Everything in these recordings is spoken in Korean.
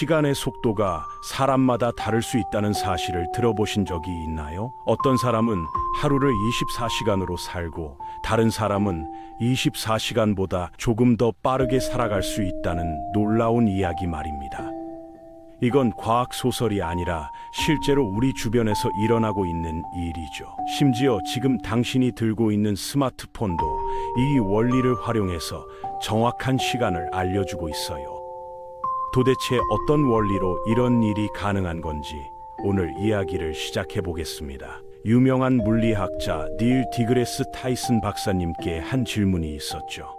시간의 속도가 사람마다 다를 수 있다는 사실을 들어보신 적이 있나요? 어떤 사람은 하루를 24시간으로 살고 다른 사람은 24시간보다 조금 더 빠르게 살아갈 수 있다는 놀라운 이야기 말입니다. 이건 과학소설이 아니라 실제로 우리 주변에서 일어나고 있는 일이죠. 심지어 지금 당신이 들고 있는 스마트폰도 이 원리를 활용해서 정확한 시간을 알려주고 있어요. 도대체 어떤 원리로 이런 일이 가능한 건지 오늘 이야기를 시작해 보겠습니다. 유명한 물리학자 닐 디그레스 타이슨 박사님께 한 질문이 있었죠.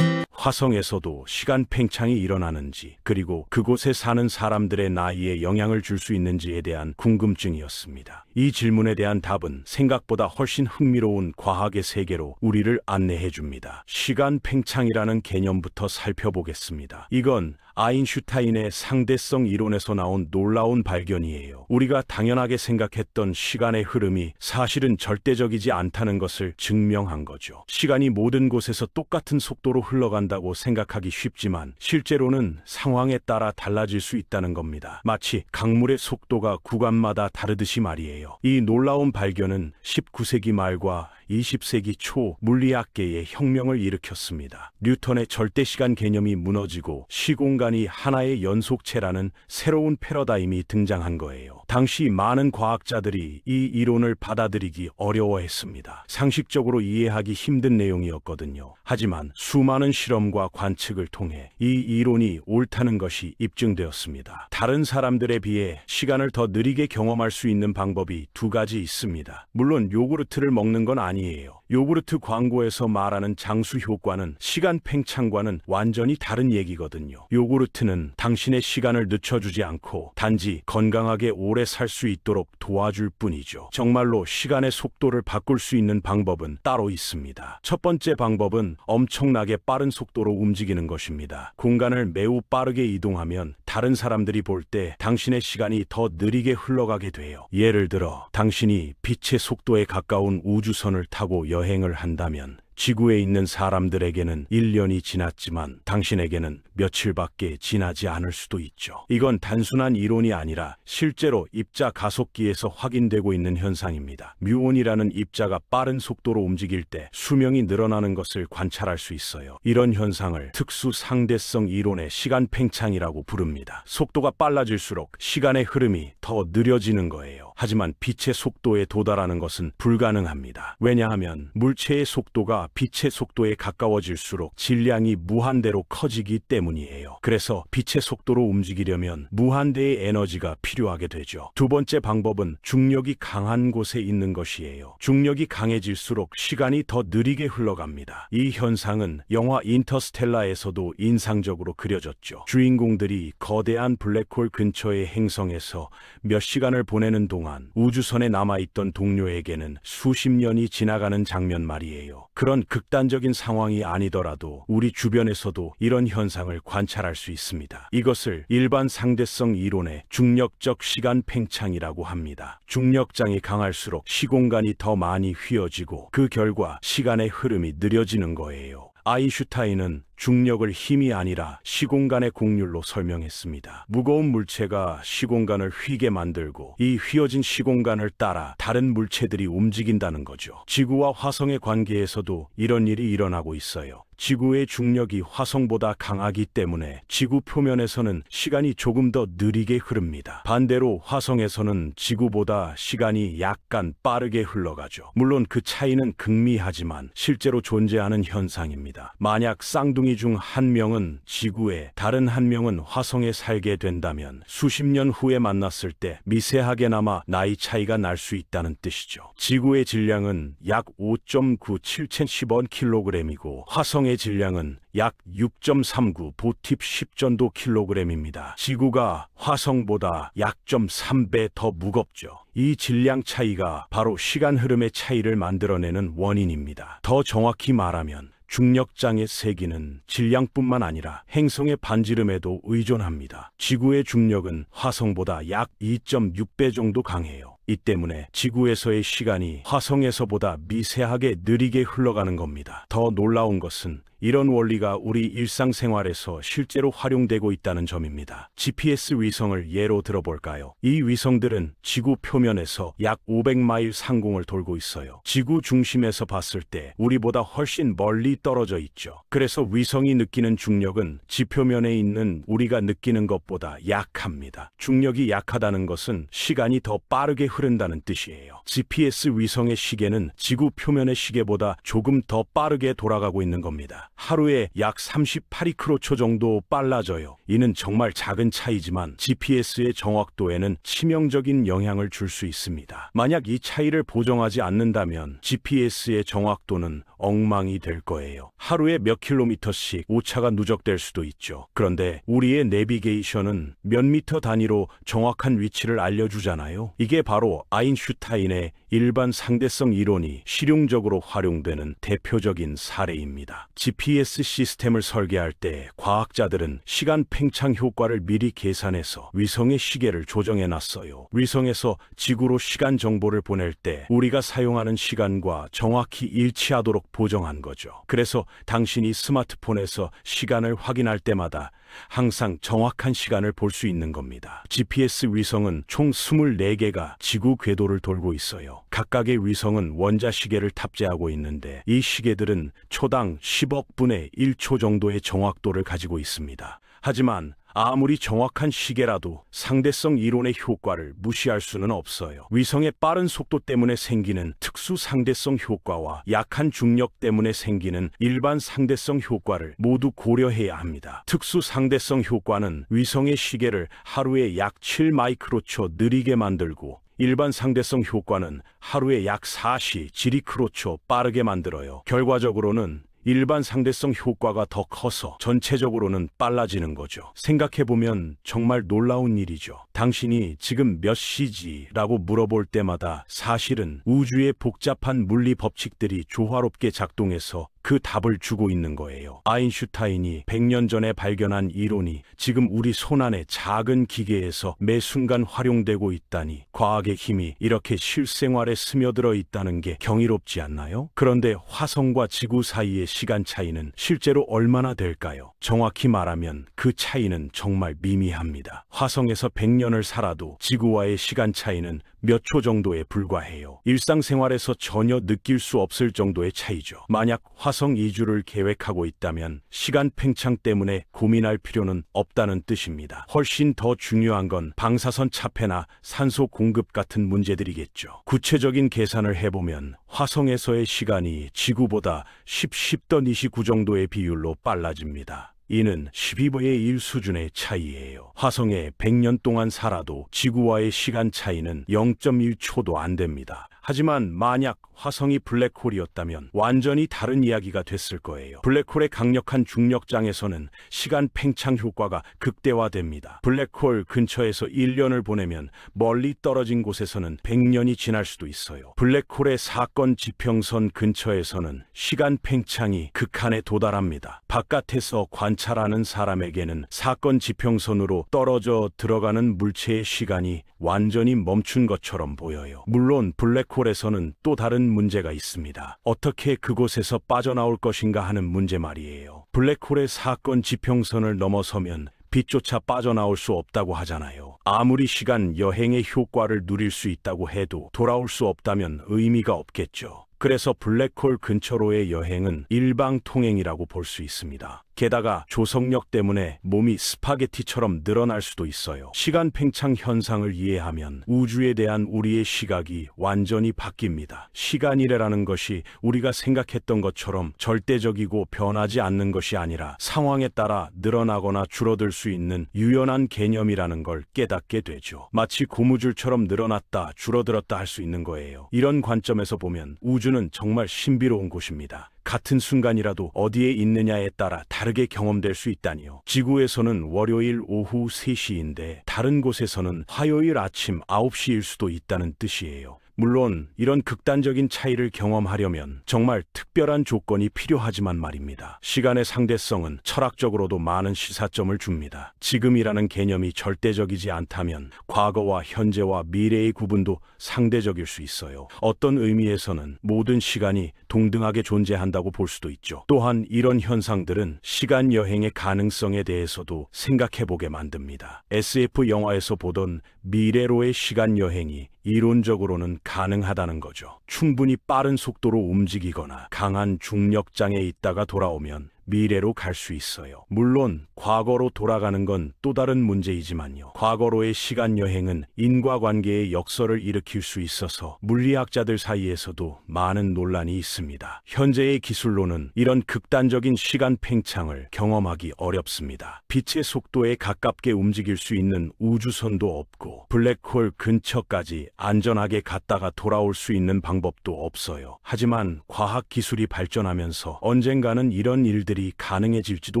화성에서도 시간 팽창이 일어나는지, 그리고 그곳에 사는 사람들의 나이에 영향을 줄 수 있는지에 대한 궁금증이었습니다. 이 질문에 대한 답은 생각보다 훨씬 흥미로운 과학의 세계로 우리를 안내해 줍니다. 시간 팽창이라는 개념부터 살펴보겠습니다. 이건 아인슈타인의 상대성 이론에서 나온 놀라운 발견이에요. 우리가 당연하게 생각했던 시간의 흐름이 사실은 절대적이지 않다는 것을 증명한 거죠. 시간이 모든 곳에서 똑같은 속도로 흘러간다고 생각하기 쉽지만 실제로는 상황에 따라 달라질 수 있다는 겁니다. 마치 강물의 속도가 구간마다 다르듯이 말이에요. 이 놀라운 발견은 19세기 말과 20세기 초 물리학계에 혁명을 일으켰습니다. 뉴턴의 절대시간 개념이 무너지고 시공간이 하나의 연속체라는 새로운 패러다임이 등장한 거예요. 당시 많은 과학자들이 이 이론을 받아들이기 어려워했습니다. 상식적으로 이해하기 힘든 내용이었거든요. 하지만 수많은 실험과 관측을 통해 이 이론이 옳다는 것이 입증되었습니다. 다른 사람들에 비해 시간을 더 느리게 경험할 수 있는 방법이 두 가지 있습니다. 물론 요구르트를 먹는 건 아니에요. 요구르트 광고에서 말하는 장수 효과는 시간 팽창과는 완전히 다른 얘기거든요. 요구르트는 당신의 시간을 늦춰주지 않고 단지 건강하게 오래 살 수 있도록 도와줄 뿐이죠. 정말로 시간의 속도를 바꿀 수 있는 방법은 따로 있습니다. 첫 번째 방법은 엄청나게 빠른 속도로 움직이는 것입니다. 공간을 매우 빠르게 이동하면 다른 사람들이 볼 때 당신의 시간이 더 느리게 흘러가게 돼요. 예를 들어 당신이 빛의 속도에 가까운 우주선을 타고 여행을 한다면 지구에 있는 사람들에게는 1년이 지났지만 당신에게는 며칠밖에 지나지 않을 수도 있죠. 이건 단순한 이론이 아니라 실제로 입자 가속기에서 확인되고 있는 현상입니다. 뮤온이라는 입자가 빠른 속도로 움직일 때 수명이 늘어나는 것을 관찰할 수 있어요. 이런 현상을 특수 상대성 이론의 시간 팽창이라고 부릅니다. 속도가 빨라질수록 시간의 흐름이 더 느려지는 거예요. 하지만 빛의 속도에 도달하는 것은 불가능합니다. 왜냐하면 물체의 속도가 빛의 속도에 가까워질수록 질량이 무한대로 커지기 때문이에요. 그래서 빛의 속도로 움직이려면 무한대의 에너지가 필요하게 되죠. 두 번째 방법은 중력이 강한 곳에 있는 것이에요. 중력이 강해질수록 시간이 더 느리게 흘러갑니다. 이 현상은 영화 인터스텔라에서도 인상적으로 그려졌죠. 주인공들이 거대한 블랙홀 근처의 행성에서 몇 시간을 보내는 동안 우주선에 남아있던 동료에게는 수십 년이 지나가는 장면 말이에요. 그런 극단적인 상황이 아니더라도 우리 주변에서도 이런 현상을 관찰할 수 있습니다. 이것을 일반 상대성 이론의 중력적 시간 팽창이라고 합니다. 중력장이 강할수록 시공간이 더 많이 휘어지고 그 결과 시간의 흐름이 느려지는 거예요. 아인슈타인은 중력을 힘이 아니라 시공간의 곡률로 설명했습니다. 무거운 물체가 시공간을 휘게 만들고 이 휘어진 시공간을 따라 다른 물체들이 움직인다는 거죠. 지구와 화성의 관계에서도 이런 일이 일어나고 있어요. 지구의 중력이 화성보다 강하기 때문에 지구 표면에서는 시간이 조금 더 느리게 흐릅니다. 반대로 화성에서는 지구보다 시간이 약간 빠르게 흘러가죠. 물론 그 차이는 극미하지만 실제로 존재하는 현상입니다. 만약 쌍둥이 중 한 명은 지구에, 다른 한 명은 화성에 살게 된다면 수십 년 후에 만났을 때 미세하게나마 나이 차이가 날 수 있다는 뜻이죠. 지구의 질량은 약 5.9710kg이고 화성의 질량은 약 6.39 보팁 10전도 킬로그램입니다. 지구가 화성보다 약 3배 더 무겁죠. 이 질량 차이가 바로 시간 흐름의 차이를 만들어내는 원인입니다. 더 정확히 말하면 중력장의 세기는 질량뿐만 아니라 행성의 반지름에도 의존합니다. 지구의 중력은 화성보다 약 2.6배 정도 강해요. 이 때문에 지구에서의 시간이 화성에서보다 미세하게 느리게 흘러가는 겁니다. 더 놀라운 것은 이런 원리가 우리 일상생활에서 실제로 활용되고 있다는 점입니다. GPS 위성을 예로 들어볼까요? 이 위성들은 지구 표면에서 약 500마일 상공을 돌고 있어요. 지구 중심에서 봤을 때 우리보다 훨씬 멀리 떨어져 있죠. 그래서 위성이 느끼는 중력은 지표면에 있는 우리가 느끼는 것보다 약합니다. 중력이 약하다는 것은 시간이 더 빠르게 흐른다는 뜻이에요. GPS 위성의 시계는 지구 표면의 시계보다 조금 더 빠르게 돌아가고 있는 겁니다. 하루에 약 38미크로초 정도 빨라져요. 이는 정말 작은 차이지만 GPS의 정확도에는 치명적인 영향을 줄 수 있습니다. 만약 이 차이를 보정하지 않는다면 GPS의 정확도는 엉망이 될 거예요. 하루에 몇 킬로미터씩 오차가 누적될 수도 있죠. 그런데 우리의 내비게이션은 몇 미터 단위로 정확한 위치를 알려주잖아요. 이게 바로 아인슈타인의 일반 상대성 이론이 실용적으로 활용되는 대표적인 사례입니다. GPS 시스템을 설계할 때 과학자들은 시간 팽창 효과를 미리 계산해서 위성의 시계를 조정해 놨어요. 위성에서 지구로 시간 정보를 보낼 때 우리가 사용하는 시간과 정확히 일치하도록 보정한 거죠. 그래서 당신이 스마트폰에서 시간을 확인할 때마다 항상 정확한 시간을 볼 수 있는 겁니다. GPS 위성은 총 24개가 지구 궤도를 돌고 있어요. 각각의 위성은 원자 시계를 탑재하고 있는데 이 시계들은 초당 10억 분의 1초 정도의 정확도를 가지고 있습니다. 하지만 아무리 정확한 시계라도 상대성 이론의 효과를 무시할 수는 없어요. 위성의 빠른 속도 때문에 생기는 특수 상대성 효과와 약한 중력 때문에 생기는 일반 상대성 효과를 모두 고려해야 합니다. 특수 상대성 효과는 위성의 시계를 하루에 약 7마이크로초 느리게 만들고 일반 상대성 효과는 하루에 약 40지리크로초 빠르게 만들어요. 결과적으로는 일반 상대성 효과가 더 커서 전체적으로는 빨라지는 거죠. 생각해보면 정말 놀라운 일이죠. 당신이 지금 몇 시지라고 물어볼 때마다 사실은 우주의 복잡한 물리 법칙들이 조화롭게 작동해서 그 답을 주고 있는 거예요. 아인슈타인이 100년 전에 발견한 이론이 지금 우리 손안의 작은 기계에서 매 순간 활용되고 있다니 과학의 힘이 이렇게 실생활에 스며들어 있다는 게 경이롭지 않나요? 그런데 화성과 지구 사이의 시간 차이는 실제로 얼마나 될까요? 정확히 말하면 그 차이는 정말 미미합니다. 화성에서 100년을 살아도 지구와의 시간 차이는 몇 초 정도에 불과해요. 일상생활에서 전혀 느낄 수 없을 정도의 차이죠. 만약 화성 이주를 계획하고 있다면 시간 팽창 때문에 고민할 필요는 없다는 뜻입니다. 훨씬 더 중요한 건 방사선 차폐나 산소 공급 같은 문제들이겠죠. 구체적인 계산을 해보면 화성에서의 시간이 지구보다 10^29 정도의 비율로 빨라집니다. 이는 12분의 1 수준의 차이예요. 화성에 100년 동안 살아도 지구와의 시간 차이는 0.1초도 안 됩니다. 하지만 만약 화성이 블랙홀이었다면 완전히 다른 이야기가 됐을 거예요. 블랙홀의 강력한 중력장에서는 시간 팽창 효과가 극대화됩니다. 블랙홀 근처에서 1년을 보내면 멀리 떨어진 곳에서는 100년이 지날 수도 있어요. 블랙홀의 사건 지평선 근처에서는 시간 팽창이 극한에 도달합니다. 바깥에서 관찰하는 사람에게는 사건 지평선으로 떨어져 들어가는 물체의 시간이 완전히 멈춘 것처럼 보여요. 물론 블랙홀에서는 또 다른 문제가 있습니다. 어떻게 그곳에서 빠져나올 것인가 하는 문제 말이에요. 블랙홀의 사건 지평선을 넘어서면 빛조차 빠져나올 수 없다고 하잖아요. 아무리 시간 여행의 효과를 누릴 수 있다고 해도 돌아올 수 없다면 의미가 없겠죠. 그래서 블랙홀 근처로의 여행은 일방통행이라고 볼 수 있습니다. 게다가 조석력 때문에 몸이 스파게티처럼 늘어날 수도 있어요. 시간 팽창 현상을 이해하면 우주에 대한 우리의 시각이 완전히 바뀝니다. 시간이라는 것이 우리가 생각했던 것처럼 절대적이고 변하지 않는 것이 아니라 상황에 따라 늘어나거나 줄어들 수 있는 유연한 개념이라는 걸 깨닫게 되죠. 마치 고무줄처럼 늘어났다 줄어들었다 할 수 있는 거예요. 이런 관점에서 보면 우주는 정말 신비로운 곳입니다. 같은 순간이라도 어디에 있느냐에 따라 다르게 경험될 수 있다니요. 지구에서는 월요일 오후 3시인데 다른 곳에서는 화요일 아침 9시일 수도 있다는 뜻이에요. 물론 이런 극단적인 차이를 경험하려면 정말 특별한 조건이 필요하지만 말입니다. 시간의 상대성은 철학적으로도 많은 시사점을 줍니다. 지금이라는 개념이 절대적이지 않다면 과거와 현재와 미래의 구분도 상대적일 수 있어요. 어떤 의미에서는 모든 시간이 동등하게 존재한다고 볼 수도 있죠. 또한 이런 현상들은 시간 여행의 가능성에 대해서도 생각해보게 만듭니다. SF 영화에서 보던 미래로의 시간 여행이 이론적으로는 가능하다는 거죠. 충분히 빠른 속도로 움직이거나 강한 중력장에 있다가 돌아오면 미래로 갈 수 있어요. 물론 과거로 돌아가는 건 또 다른 문제이지만요. 과거로의 시간 여행은 인과관계의 역설을 일으킬 수 있어서 물리학자들 사이에서도 많은 논란이 있습니다. 현재의 기술로는 이런 극단적인 시간 팽창을 경험하기 어렵습니다. 빛의 속도에 가깝게 움직일 수 있는 우주선도 없고 블랙홀 근처까지 안전하게 갔다가 돌아올 수 있는 방법도 없어요. 하지만 과학 기술이 발전하면서 언젠가는 이런 일들이 가능해질지도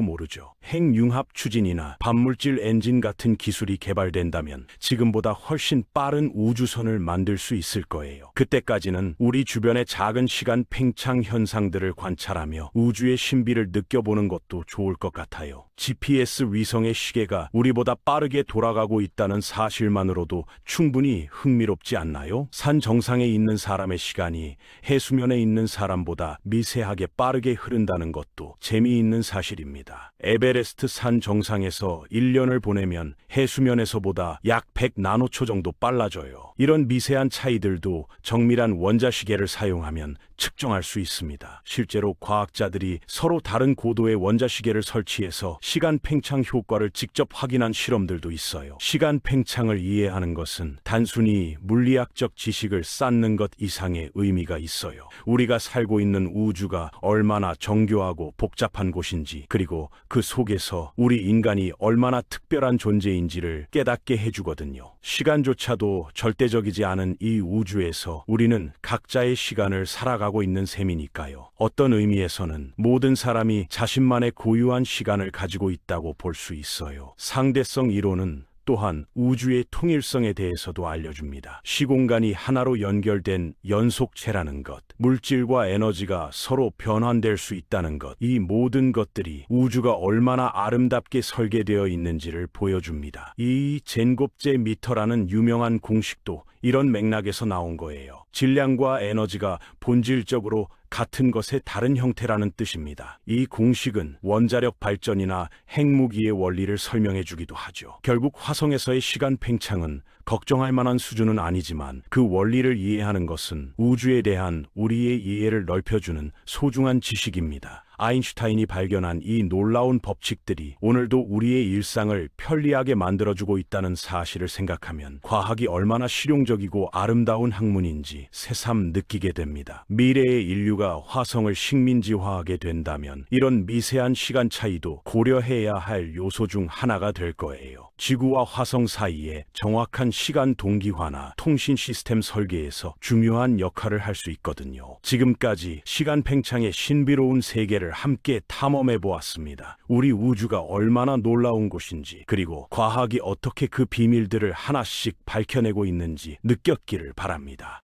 모르죠. 핵융합 추진이나 반물질 엔진 같은 기술이 개발된다면 지금보다 훨씬 빠른 우주선을 만들 수 있을 거예요. 그때까지는 우리 주변의 작은 시간 팽창 현상들을 관찰하며 우주의 신비를 느껴보는 것도 좋을 것 같아요. GPS 위성의 시계가 우리보다 빠르게 돌아가고 있다는 사실만으로도 충분히 흥미롭지 않나요? 산 정상에 있는 사람의 시간이 해수면에 있는 사람보다 미세하게 빠르게 흐른다는 것도 재미있는 사실입니다. 에베레스트 산 정상에서 1년을 보내면 해수면에서보다 약 100나노초 정도 빨라져요. 이런 미세한 차이들도 정밀한 원자시계를 사용하면 측정할 수 있습니다. 실제로 과학자들이 서로 다른 고도의 원자시계를 설치해서 시간 팽창 효과를 직접 확인한 실험들도 있어요. 시간 팽창을 이해하는 것은 단순히 물리학적 지식을 쌓는 것 이상의 의미가 있어요. 우리가 살고 있는 우주가 얼마나 정교하고 복잡한 곳인지, 그리고 그 속에서 우리 인간이 얼마나 특별한 존재인지를 깨닫게 해주거든요. 시간조차도 절대적이지 않은 이 우주에서 우리는 각자의 시간을 살아가고 있는 셈이니까요. 어떤 의미에서는 모든 사람이 자신만의 고유한 시간을 가지고 있다고 볼 수 있어요. 상대성 이론은 또한 우주의 통일성에 대해서도 알려줍니다. 시공간이 하나로 연결된 연속체라는 것, 물질과 에너지가 서로 변환될 수 있다는 것, 이 모든 것들이 우주가 얼마나 아름답게 설계되어 있는지를 보여줍니다. 이 젠곱제 미터라는 유명한 공식도 이런 맥락에서 나온 거예요. 질량과 에너지가 본질적으로 같은 것의 다른 형태라는 뜻입니다. 이 공식은 원자력 발전이나 핵무기의 원리를 설명해 주기도 하죠. 결국 화성에서의 시간 팽창은 걱정할 만한 수준은 아니지만 그 원리를 이해하는 것은 우주에 대한 우리의 이해를 넓혀주는 소중한 지식입니다. 아인슈타인이 발견한 이 놀라운 법칙들이 오늘도 우리의 일상을 편리하게 만들어주고 있다는 사실을 생각하면 과학이 얼마나 실용적이고 아름다운 학문인지 새삼 느끼게 됩니다. 미래의 인류가 화성을 식민지화하게 된다면 이런 미세한 시간 차이도 고려해야 할 요소 중 하나가 될 거예요. 지구와 화성 사이에 정확한 시간 동기화나 통신 시스템 설계에서 중요한 역할을 할 수 있거든요. 지금까지 시간 팽창의 신비로운 세계를 함께 탐험해 보았습니다. 우리 우주가 얼마나 놀라운 곳인지, 그리고 과학이 어떻게 그 비밀들을 하나씩 밝혀내고 있는지 느꼈기를 바랍니다.